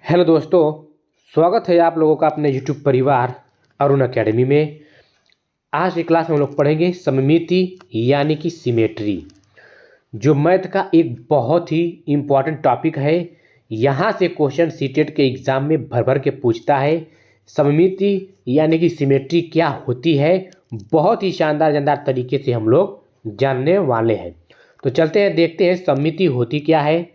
Hello दोस्तों, स्वागत है आप लोगों का अपने यूट्यूब परिवार अरुण अकेडमी में। आज की क्लास में हम लोग पढ़ेंगे सममिति यानी कि सिमेट्री, जो मैथ का एक बहुत ही इम्पॉर्टेंट टॉपिक है। यहाँ से क्वेश्चन सीटेट के एग्ज़ाम में भर भर के पूछता है। सममिति यानी कि सिमेट्री क्या होती है, बहुत ही शानदार तरीके से हम लोग जानने वाले हैं। तो चलते हैं, देखते हैं सममिति होती क्या है।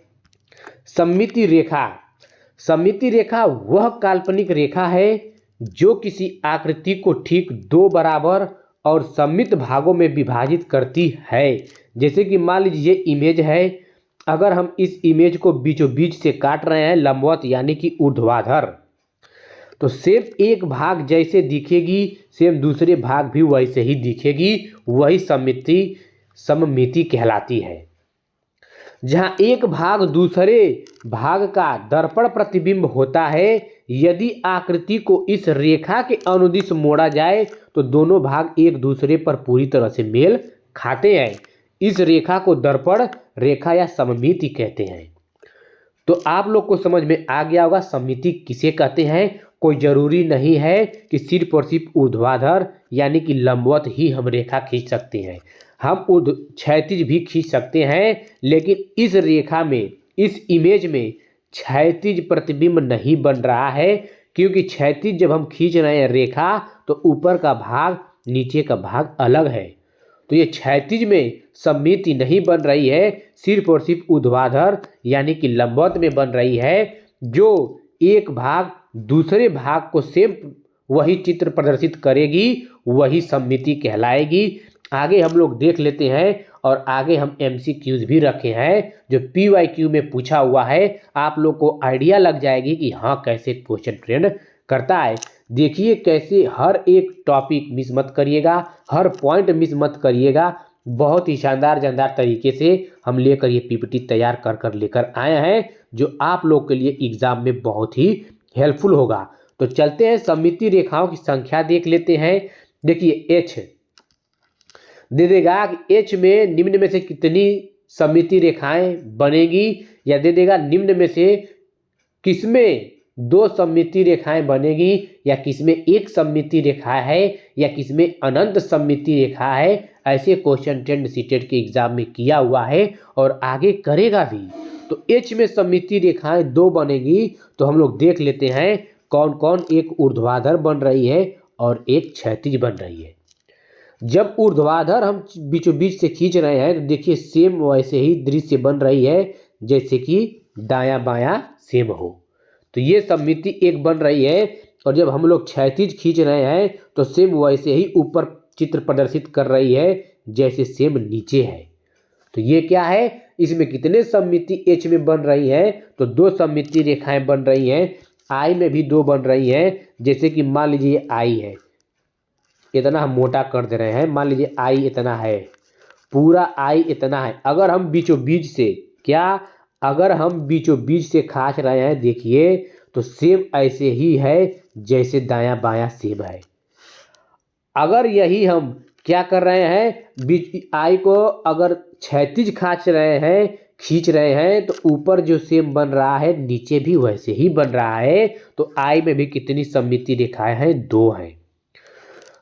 सममिति रेखा वह काल्पनिक रेखा है जो किसी आकृति को ठीक दो बराबर और सममित भागों में विभाजित करती है। जैसे कि मान लीजिए ये इमेज है, अगर हम इस इमेज को बीचों बीच से काट रहे हैं लंबवत यानी कि ऊर्ध्वाधर, तो सेम एक भाग जैसे दिखेगी सेम दूसरे भाग भी वैसे ही दिखेगी। वही सममिति कहलाती है। जहाँ एक भाग दूसरे भाग का दर्पण प्रतिबिंब होता है, यदि आकृति को इस रेखा के अनुदिश मोड़ा जाए तो दोनों भाग एक दूसरे पर पूरी तरह से मेल खाते हैं। इस रेखा को दर्पण रेखा या सममिति कहते हैं। तो आप लोग को समझ में आ गया होगा सममिति किसे कहते हैं। कोई जरूरी नहीं है कि सिर्फ और सिर्फ ऊर्ध्वाधर यानी कि लंबवत ही हम रेखा खींच सकते हैं, हम क्षैतिज भी खींच सकते हैं। लेकिन इस रेखा में, इस इमेज में क्षैतिज प्रतिबिंब नहीं बन रहा है, क्योंकि क्षैतिज जब हम खींच रहे हैं रेखा तो ऊपर का भाग नीचे का भाग अलग है। तो ये क्षैतिज में सममिति नहीं बन रही है, सिर्फ और सिर्फ ऊर्ध्वाधर यानी कि लंबवत में बन रही है, जो एक भाग दूसरे भाग को सेम वही चित्र प्रदर्शित करेगी, वही सममिति कहलाएगी। आगे हम लोग देख लेते हैं, और आगे हम MCQs भी रखे हैं जो PYQ में पूछा हुआ है। आप लोग को आइडिया लग जाएगी कि हाँ कैसे क्वेश्चन ट्रेंड करता है। देखिए कैसे हर एक टॉपिक मिस मत करिएगा, हर पॉइंट मिस मत करिएगा। बहुत ही शानदार तरीके से हम लेकर ये PPT तैयार कर लेकर आए हैं, जो आप लोग के लिए एग्जाम में बहुत ही हेल्पफुल होगा। तो चलते हैं, सममिति रेखाओं की संख्या देख लेते हैं। देखिए H दे देगा कि H में निम्न में से कितनी सममिति रेखाएं बनेगी, या दे देगा निम्न में से किसमें दो सममिति रेखाएं बनेगी, या किसमें एक सममिति रेखा है, या किसमें अनंत सममिति रेखा है। ऐसे क्वेश्चन ट्रेंड सीटेट के एग्जाम में किया हुआ है और आगे करेगा भी। तो H में सममिति रेखाएं दो बनेगी, तो हम लोग देख लेते हैं कौन कौन। एक ऊर्ध्वाधर बन रही है और एक क्षैतिज बन रही है। जब ऊर्ध्वाधर हम बीचों बीच से खींच रहे हैं तो देखिए सेम वैसे ही दृश्य बन रही है जैसे कि दायां बायां सेम हो। तो ये सममिति एक बन रही है। और जब हम लोग क्षैतिज खींच रहे हैं तो सेम वैसे ही ऊपर चित्र प्रदर्शित कर रही है जैसे सेम नीचे है। तो ये क्या है, इसमें कितने सममिति H में बन रही है, तो दो सममिति रेखाएं बन रही हैं। I में भी दो बन रही हैं। जैसे कि मान लीजिए I है, इतना हम मोटा कर दे रहे हैं, मान लीजिए I इतना है, पूरा I इतना है। अगर हम बीचों बीच से अगर हम बीचों बीच से खींच रहे हैं, देखिए तो सेम ऐसे ही है जैसे दायां बायां सेम है। अगर यही हम क्या कर रहे हैं, बीच I को अगर क्षैतिज खींच रहे हैं तो ऊपर जो सेम बन रहा है नीचे भी वैसे ही बन रहा है। तो I में भी कितनी सममिति रेखाएं हैं, दो हैं।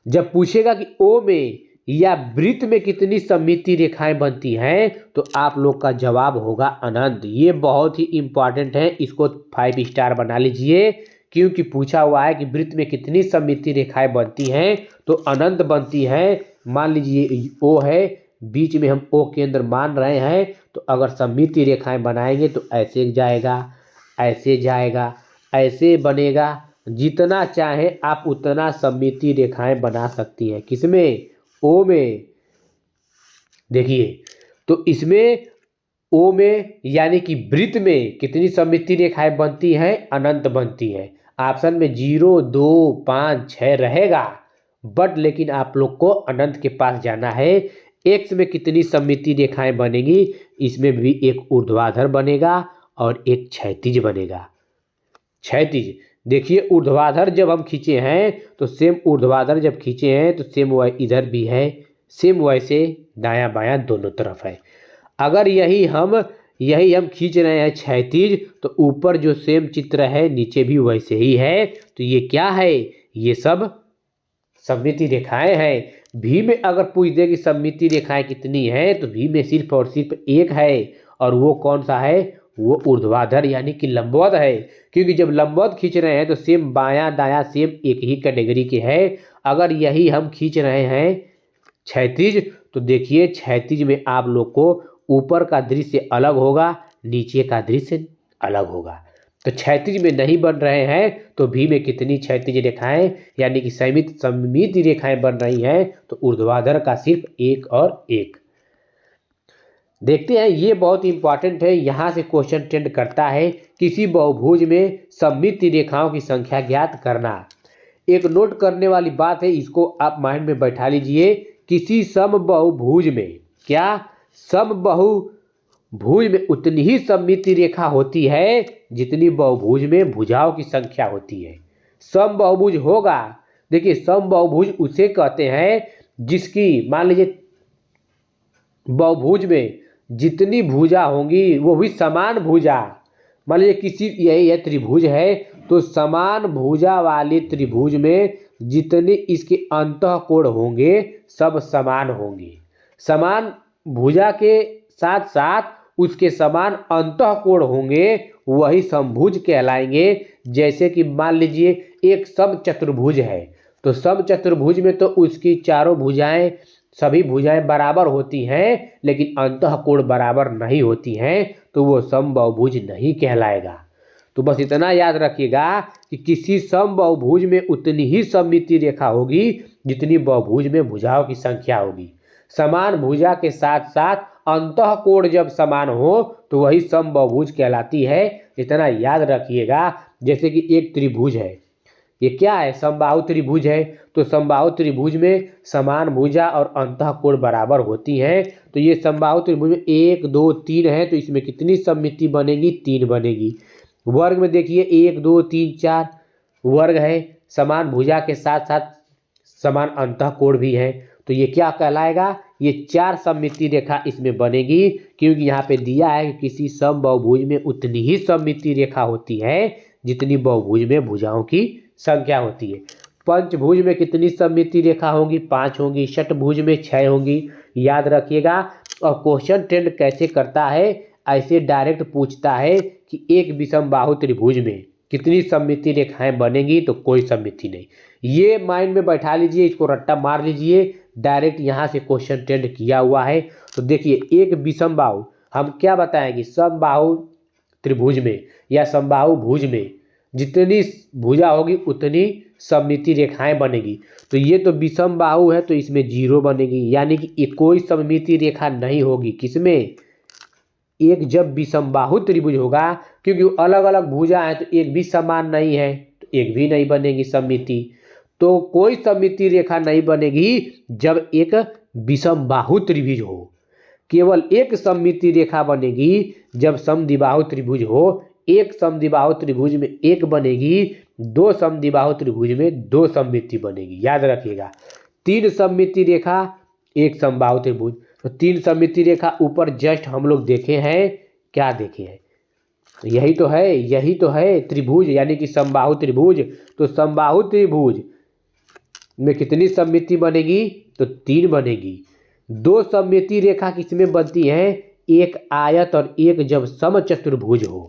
जब पूछेगा कि O में या वृत्त में कितनी सममिति रेखाएं बनती हैं, तो आप लोग का जवाब होगा अनंत। ये बहुत ही इंपॉर्टेंट है, इसको 5 स्टार बना लीजिए, क्योंकि पूछा हुआ है कि वृत्त में कितनी सममिति रेखाएं बनती हैं, तो अनंत बनती हैं। मान लीजिए O है, बीच में हम O केंद्र मान रहे हैं, तो अगर सममिति रेखाएं बनाएंगे तो ऐसे जाएगा, ऐसे जाएगा, ऐसे बनेगा। जितना चाहे आप उतना सममिति रेखाएं बना सकती हैं। किसमें, O में। देखिए तो इसमें O में यानी कि वृत्त में कितनी सममिति रेखाएं बनती हैं, अनंत बनती है। ऑप्शन में 0, 2, 5, 6 रहेगा, बट लेकिन आप लोग को अनंत के पास जाना है। X में कितनी सममिति रेखाएं बनेगी, इसमें भी एक ऊर्ध्वाधर बनेगा और एक क्षैतिज बनेगा। क्षैतिज देखिए, ऊर्ध्वाधर जब हम खींचे हैं तो सेम ऊर्ध्वाधर जब खींचे हैं तो सेम इधर भी है, सेम वैसे दायां बायां दोनों तरफ है। अगर यही हम यही हम खींच रहे हैं क्षैतिज, तो ऊपर जो सेम चित्र है नीचे भी वैसे ही है। तो ये क्या है, ये सब सममिति रेखाएं हैं। भी में अगर पूछ दे कि सममिति रेखाएं कितनी हैं, तो भी में सिर्फ और सिर्फ एक है, और वो कौन सा है, वो ऊर्ध्वाधर यानी कि लंबवत है। क्योंकि जब लंबवत खींच रहे हैं तो सेम बायां दायां सेम एक ही कैटेगरी के है। अगर यही हम खींच रहे हैं क्षैतिज, तो देखिए क्षैतिज में आप लोग को ऊपर का दृश्य अलग होगा, नीचे का दृश्य अलग होगा। तो क्षैतिज में नहीं बन रहे हैं, तो भी में कितनी क्षैतिज रेखाएं यानी कि सममित रेखाएं बन रही हैं, तो ऊर्ध्वाधर का सिर्फ एक और एक। देखते हैं, ये बहुत इंपॉर्टेंट है, यहाँ से क्वेश्चन ट्रेंड करता है, किसी बहुभुज में सममित रेखाओं की संख्या ज्ञात करना। एक नोट करने वाली बात है, इसको आप माइंड में बैठा लीजिए। किसी समबाहुभुज में, क्या समबाहुभुज में उतनी ही सममित रेखा होती है जितनी बहुभुज में भुजाओं की संख्या होती है। समबाहुभुज होगा, देखिए समबाहुभुज उसे कहते हैं जिसकी, मान लीजिए बहुभुज में जितनी भुजा होंगी वो भी समान भुजा, मान लीजिए किसी, यही है त्रिभुज है, तो समान भुजा वाले त्रिभुज में जितने इसके अंतःकोण होंगे सब समान होंगे। समान भुजा के साथ साथ उसके समान अंतःकोण होंगे, वही समभुज कहलाएंगे। जैसे कि मान लीजिए एक समचतुर्भुज है, तो समचतुर्भुज में तो उसकी चारों भुजाएं, सभी भुजाएं बराबर होती हैं, लेकिन अंतःकोण बराबर नहीं होती हैं, तो वो समबाहुभुज नहीं कहलाएगा। तो बस इतना याद रखिएगा कि किसी समबाहुभुज में उतनी ही सममित रेखा होगी जितनी बहुभुज में भुजाओं की संख्या होगी। समान भुजा के साथ साथ अंतःकोण जब समान हो तो वही समबाहुभुज कहलाती है। इतना याद रखिएगा। जैसे कि एक त्रिभुज है, ये क्या है, समबाहु त्रिभुज है, तो समबाहु त्रिभुज में समान भुजा और अंतःकोण बराबर होती हैं। तो ये समबाहु त्रिभुज में 1 2 3 है, तो इसमें कितनी सममिति बनेगी, 3 बनेगी। वर्ग में देखिए 1 2 3 4 वर्ग है, समान भुजा के साथ साथ समान अंतःकोण भी है, तो ये क्या कहलाएगा, ये 4 सममिति रेखा इसमें बनेगी। क्योंकि यहाँ पे दिया है कि किसी समबाहुभुज में उतनी ही सममिति रेखा होती है जितनी बहुभुज में भुजाओं की संख्या होती है। पंचभुज में कितनी सममिति रेखा होंगी, 5 होंगी। षटभुज में 6 होंगी, याद रखिएगा। और क्वेश्चन ट्रेंड कैसे करता है, ऐसे डायरेक्ट पूछता है कि एक विषमबाहु त्रिभुज में कितनी सममिति रेखाएं बनेंगी, तो कोई सममिति नहीं। ये माइंड में बैठा लीजिए, इसको रट्टा मार लीजिए, डायरेक्ट यहाँ से क्वेश्चन ट्रेंड किया हुआ है। तो देखिए एक विषमबाहु, हम क्या बताएंगे, समबाहु त्रिभुज में या समबाहु भुज में जितनी भुजा होगी उतनी सममिति रेखाएं बनेगी। तो ये तो विषमबाहु है, तो इसमें 0 बनेगी, यानी कि कोई सममिति रेखा नहीं होगी। किसमें, एक जब विषमबाहु त्रिभुज होगा, क्योंकि अलग अलग भुजा है तो एक भी समान नहीं है, तो एक भी नहीं बनेगी सममिति। तो कोई सममिति रेखा नहीं बनेगी जब एक विषमबाहु त्रिभुज हो। केवल एक सममिति रेखा बनेगी जब समद्विबाहु त्रिभुज हो। एक समद्विबाहु त्रिभुज में 1 बनेगी, 2 समद्विबाहु त्रिभुज में 2 सममिति बनेगी, याद रखिएगा। 3 सममिति रेखा, 1 समबाहु त्रिभुज, तो 3 सममिति रेखा ऊपर जस्ट हम लोग देखे हैं, क्या देखे हैं, यही तो है त्रिभुज, यानी कि समबाहु त्रिभुज। तो समबाहु त्रिभुज में कितनी सममिति बनेगी, तो 3 बनेगी। 2 सममिति रेखा किसमें बनती है, एक आयत और एक जब समचतुर्भुज हो।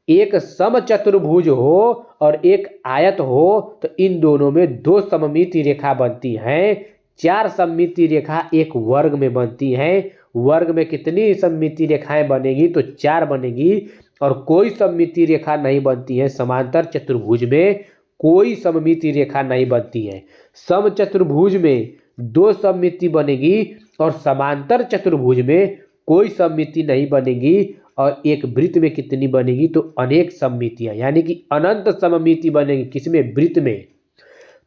एक समचतुर्भुज हो और एक आयत हो, तो इन दोनों में 2 सममिति रेखा बनती हैं। 4 सममिति रेखा एक वर्ग में बनती हैं। वर्ग में कितनी सममिति रेखाएं बनेगी, तो 4 बनेगी। और कोई सममिति रेखा नहीं बनती है, समांतर चतुर्भुज में कोई सममिति रेखा नहीं बनती है। समचतुर्भुज में 2 सममिति बनेगी और समांतर चतुर्भुज में कोई सममिति नहीं बनेगी। और एक वृत्त में कितनी बनेगी, तो अनेक सममितियां, यानी कि अनंत सममिति बनेगी। किसमें, वृत्त में।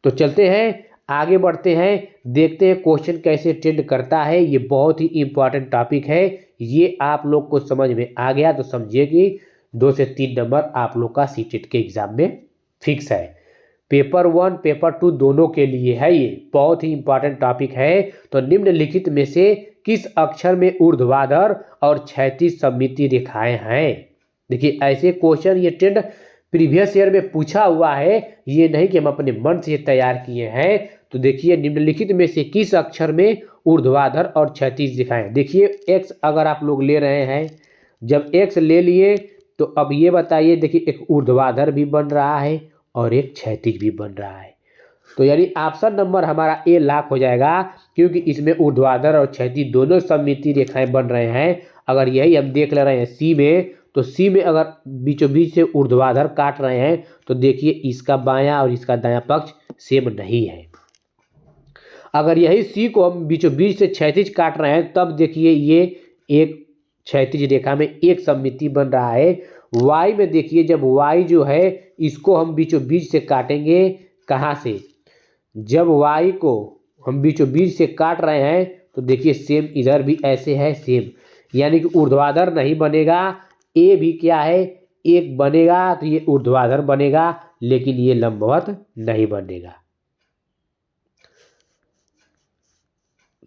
तो चलते हैं आगे बढ़ते हैं, देखते हैं क्वेश्चन कैसे ट्रेंड करता है। ये बहुत ही इंपॉर्टेंट टॉपिक है, ये आप लोग को समझ में आ गया तो समझिए कि 2 से 3 नंबर आप लोग का सीटेट के एग्जाम में फिक्स है। पेपर 1 पेपर 2 दोनों के लिए है, ये बहुत ही इंपॉर्टेंट टॉपिक है। तो निम्नलिखित में से किस अक्षर में ऊर्ध्वाधर और क्षैतिज सममिति रेखाएं हैं। देखिए ऐसे क्वेश्चन ये ट्रेंड प्रीवियस ईयर में पूछा हुआ है, ये नहीं कि हम अपने मन से तैयार किए हैं। तो देखिए निम्नलिखित में से किस अक्षर में ऊर्ध्वाधर और क्षैतिज रेखाएं। देखिए एक्स अगर आप लोग ले रहे हैं, जब एक्स ले लिए तो अब ये बताइए, देखिए एक ऊर्ध्वाधर भी बन रहा है और एक क्षैतिज भी बन रहा है। तो यानी ऑप्शन नंबर हमारा ए लॉक हो जाएगा, क्योंकि इसमें ऊर्ध्वाधर और क्षैतिज दोनों सममिति रेखाएं बन रहे हैं। अगर यही हम देख ले रहे हैं सी में, तो सी में अगर बीचों बीच से ऊर्ध्वाधर काट रहे हैं तो देखिए इसका बायां और इसका दायां पक्ष सेम नहीं है। अगर यही सी को हम बीचों बीच से क्षैतिज काट रहे हैं तब देखिए ये एक क्षैतिज रेखा में एक सममिति बन रहा है। वाई में देखिए जब वाई जो है इसको हम बीचों बीच से काटेंगे, कहाँ से, जब वाई को हम बीचों बीच से काट रहे हैं तो देखिए सेम इधर भी ऐसे है सेम, यानी कि ऊर्ध्वाधर नहीं बनेगा। ए भी क्या है, एक बनेगा तो ये ऊर्ध्वाधर बनेगा, लेकिन ये लंबवत नहीं बनेगा।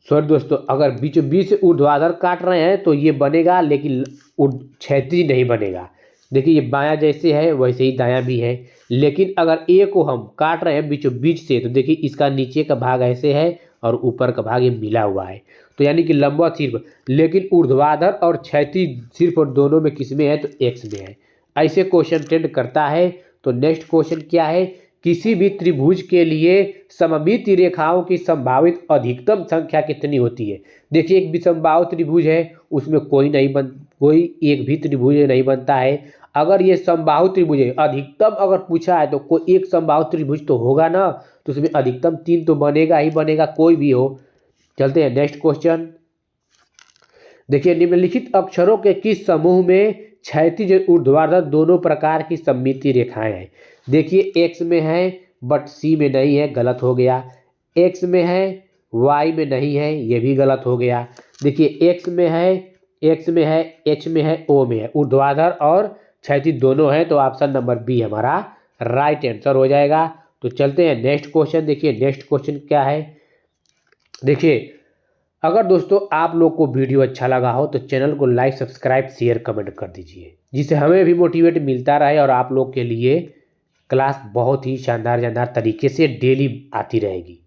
सॉरी दोस्तों, अगर बीचों बीच से ऊर्ध्वाधर काट रहे हैं तो ये बनेगा, लेकिन क्षैतिज नहीं बनेगा। देखिए ये बायां जैसे है वैसे ही दायां भी है, लेकिन अगर ए को हम काट रहे हैं बीचों बीच से तो देखिए इसका नीचे का भाग ऐसे है और ऊपर का भाग ये मिला हुआ है, तो यानी कि लंबवत सिर्फ, लेकिन ऊर्ध्वाधर और क्षैतिज सिर्फ और दोनों में किस में है, तो एक्स में है। ऐसे क्वेश्चन ट्रेंड करता है। तो नेक्स्ट क्वेश्चन क्या है, किसी भी त्रिभुज के लिए सममिति रेखाओं की संभावित अधिकतम संख्या कितनी होती है। देखिए एक विषमबाहु त्रिभुज है, उसमें कोई एक भी त्रिभुज नहीं बनता है। अगर ये समबाहु त्रिभुज है, अधिकतम अगर पूछा है तो कोई एक समबाहु त्रिभुज तो होगा ना, तो उसमें अधिकतम 3 तो बनेगा ही बनेगा, कोई भी हो। चलते हैं नेक्स्ट क्वेश्चन। देखिए निम्नलिखित अक्षरों के किस समूह में क्षैतिज ऊर्ध्वाधर दोनों प्रकार की सममिति रेखाएं हैं। देखिए एक्स में है बट सी में नहीं है, गलत हो गया। एक्स में है वाई में नहीं है, ये भी गलत हो गया। देखिए एक्स में है, एच में है, ओ में है, ऊर्ध्वाधर और क्षैतिज दोनों हैं, तो ऑप्शन नंबर बी हमारा राइट आंसर हो जाएगा। तो चलते हैं नेक्स्ट क्वेश्चन। देखिए नेक्स्ट क्वेश्चन क्या है। देखिए अगर दोस्तों आप लोग को वीडियो अच्छा लगा हो तो चैनल को लाइक सब्सक्राइब शेयर कमेंट कर दीजिए, जिससे हमें भी मोटिवेट मिलता रहे और आप लोग के लिए क्लास बहुत ही शानदार तरीके से डेली आती रहेगी।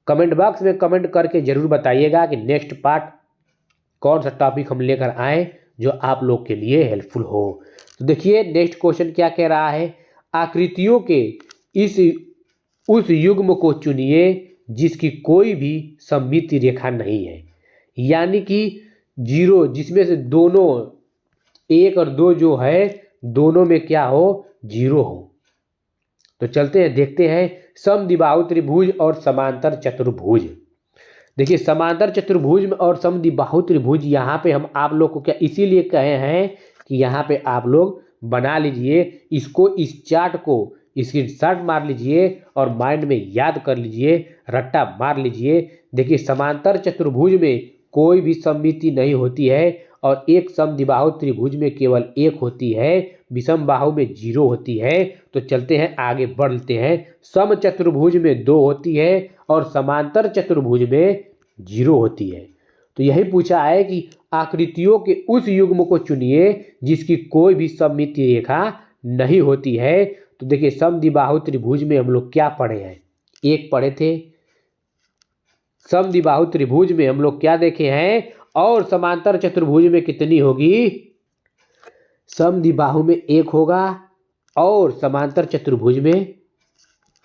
कमेंट बॉक्स में कमेंट करके ज़रूर बताइएगा कि नेक्स्ट पार्ट कौन सा टॉपिक हम लेकर आए जो आप लोग के लिए हेल्पफुल हो। तो देखिए नेक्स्ट क्वेश्चन क्या कह रहा है, आकृतियों के उस युग्म को चुनिए जिसकी कोई भी सममिति रेखा नहीं है, यानी कि 0 जिसमें से दोनों 1 और 2 जो है दोनों में क्या हो, 0 हो। तो चलते हैं देखते हैं समद्विबाहु त्रिभुज और समांतर चतुर्भुज। देखिए समांतर चतुर्भुज में और समद्विबाहु त्रिभुज यहाँ पे हम आप लोग को क्या इसीलिए कहे हैं कि यहाँ पे आप लोग बना लीजिए इसको, इस चार्ट को स्क्रीनशॉट मार लीजिए और माइंड में याद कर लीजिए, रट्टा मार लीजिए। देखिए समांतर चतुर्भुज में कोई भी सममिति नहीं होती है और एक समद्विबाहु त्रिभुज में केवल 1 होती है, विषमबाहु में 0 होती है। तो चलते हैं आगे बढ़ते हैं। समचतुर्भुज में 2 होती है और समांतर चतुर्भुज में 0 होती है। तो यही पूछा है कि आकृतियों के उस युग्म को चुनिए जिसकी कोई भी सममिति रेखा नहीं होती है। तो देखिए समद्विबाहु त्रिभुज में हम लोग क्या पढ़े हैं, एक पढ़े थे। समद्विबाहु त्रिभुज में हम लोग क्या देखे हैं, और समांतर चतुर्भुज में कितनी होगी, समद्विबाहु में 1 होगा और समांतर चतुर्भुज में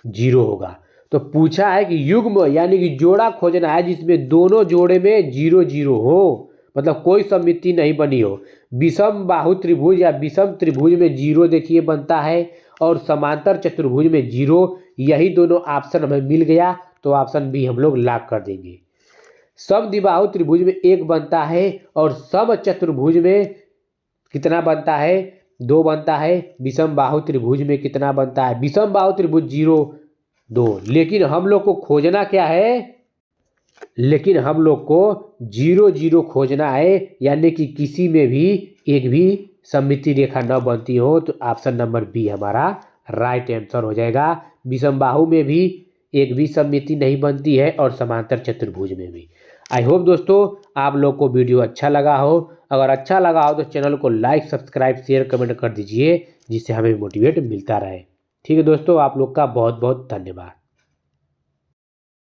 0 होगा। तो पूछा है कि युग्म यानी कि जोड़ा खोजना है जिसमें दोनों जोड़े में 0 0 हो, मतलब कोई सममिति नहीं बनी हो। विषम बाहु त्रिभुज या विषम त्रिभुज में 0 देखिए बनता है और समांतर चतुर्भुज में 0, यही दोनों ऑप्शन हमें मिल गया, तो ऑप्शन बी हम लोग लॉक कर देंगे। समद्विबाहु त्रिभुज में 1 बनता है और समचतुर्भुज में कितना बनता है, 2 बनता है। विषम बाहु त्रिभुज में कितना बनता है, विषम बाहु त्रिभुज 0 2, लेकिन हम लोग को खोजना क्या है, लेकिन हम लोग को 0 0 खोजना है, यानी कि किसी में भी एक भी सममिति रेखा न बनती हो। तो ऑप्शन नंबर बी हमारा राइट आंसर हो जाएगा। विषम बाहु में भी एक भी सममिति नहीं बनती है और समांतर चतुर्भुज में भी। आई होप दोस्तों आप लोग को वीडियो अच्छा लगा हो। अगर अच्छा लगा हो तो चैनल को लाइक, सब्सक्राइब, शेयर, कमेंट कर दीजिए, जिससे हमें मोटिवेट मिलता रहे। ठीक है दोस्तों, आप लोग का बहुत बहुत धन्यवाद।